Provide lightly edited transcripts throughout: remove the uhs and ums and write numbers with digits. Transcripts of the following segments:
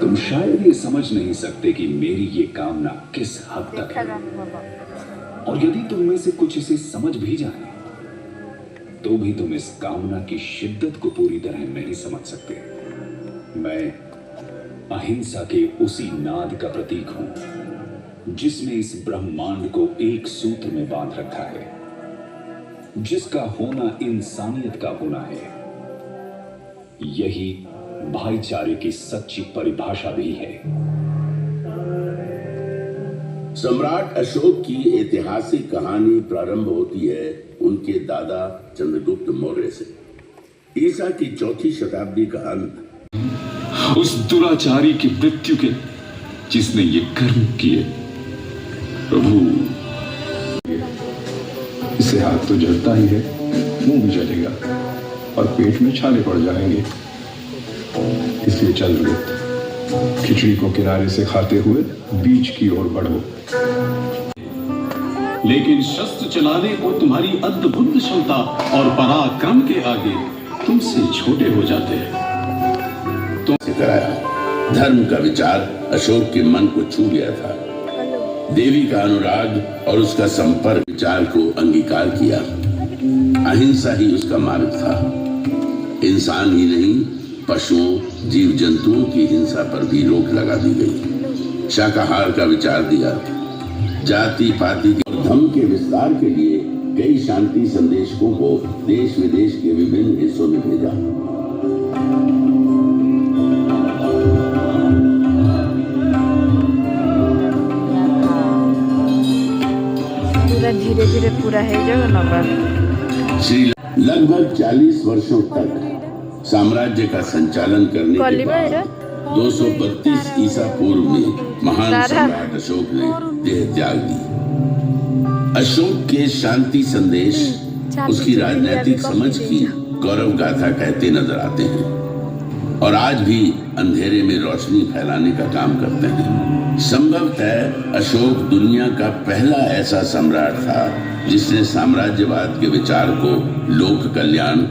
तुम शायद ये समझ नहीं सकते कि मेरी ये कामना किस हद तक है, और यदि तुम में से कुछ इसे समझ भी जाए तो भी तुम इस कामना की शिद्दत को पूरी तरह नहीं समझ सकते। मैं अहिंसा के उसी नाद का प्रतीक हूं जिसने इस ब्रह्मांड को एक सूत्र में बांध रखा है, जिसका होना इंसानियत का होना है। यही भाईचारे की सच्ची परिभाषा भी है। सम्राट अशोक की ऐतिहासिक कहानी प्रारंभ होती है उनके दादा चंद्रगुप्त मौर्य से। ईसा की 4वीं शताब्दी का अंत उस दुराचारी की मृत्यु के जिसने ये कर्म किए। प्रभु, इससे हाथ तो जलता ही है, मुंह भी जलेगा और पेट में छाले पड़ जाएंगे। इसलिए चंद्रगुप्त, खिचड़ी को किनारे से खाते हुए बीच की ओर बढ़ो। लेकिन शस्त्र चलाने को तुम्हारी अद्भुत क्षमता और पराक्रम के आगे तुमसे छोटे हो जाते हैं। तुमसे कराया धर्म का विचार अशोक के मन को छू गया था। देवी का अनुराग और उसका संपर्क विचार को अंगीकार किया। अहिंसा ही उसका मार्ग था। इंसान ही नहीं, पशुओं, जीव जंतुओं की हिंसा पर भी रोक लगा दी गई। शाकाहार का विचार दिया। जाति पाति और धर्म के विस्तार के लिए कई शांति संदेशकों को देश विदेश के विभिन्न हिस्सों में भेजा। धीरे धीरे पूरा है श्री लगभग 40 वर्षों तक साम्राज्य का संचालन करने के बाद 232 ईसा पूर्व में महान सम्राट अशोक ने देह त्याग दी। अशोक के शांति संदेश उसकी राजनीतिक समझ की गौरव गाथा कहते नजर आते हैं और आज भी अंधेरे में रोशनी फैलाने का काम करते हैं। संभवतः अशोक दुनिया का पहला ऐसा सम्राट था जिसने साम्राज्यवाद के विचार को लोक कल्याण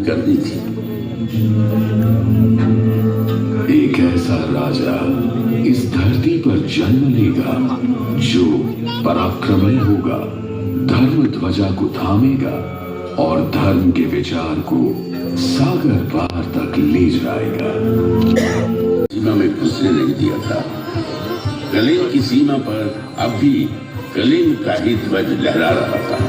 कर दी थी। एक ऐसा राजा इस धरती पर जन्म लेगा जो पराक्रमी होगा, धर्म ध्वजा को थामेगा और धर्म के विचार को सागर पार तक ले जाएगा। सीमा में घुसने नहीं दिया था। कलिंग की सीमा पर अब भी कलिंग का ही ध्वज लहरा रहा था।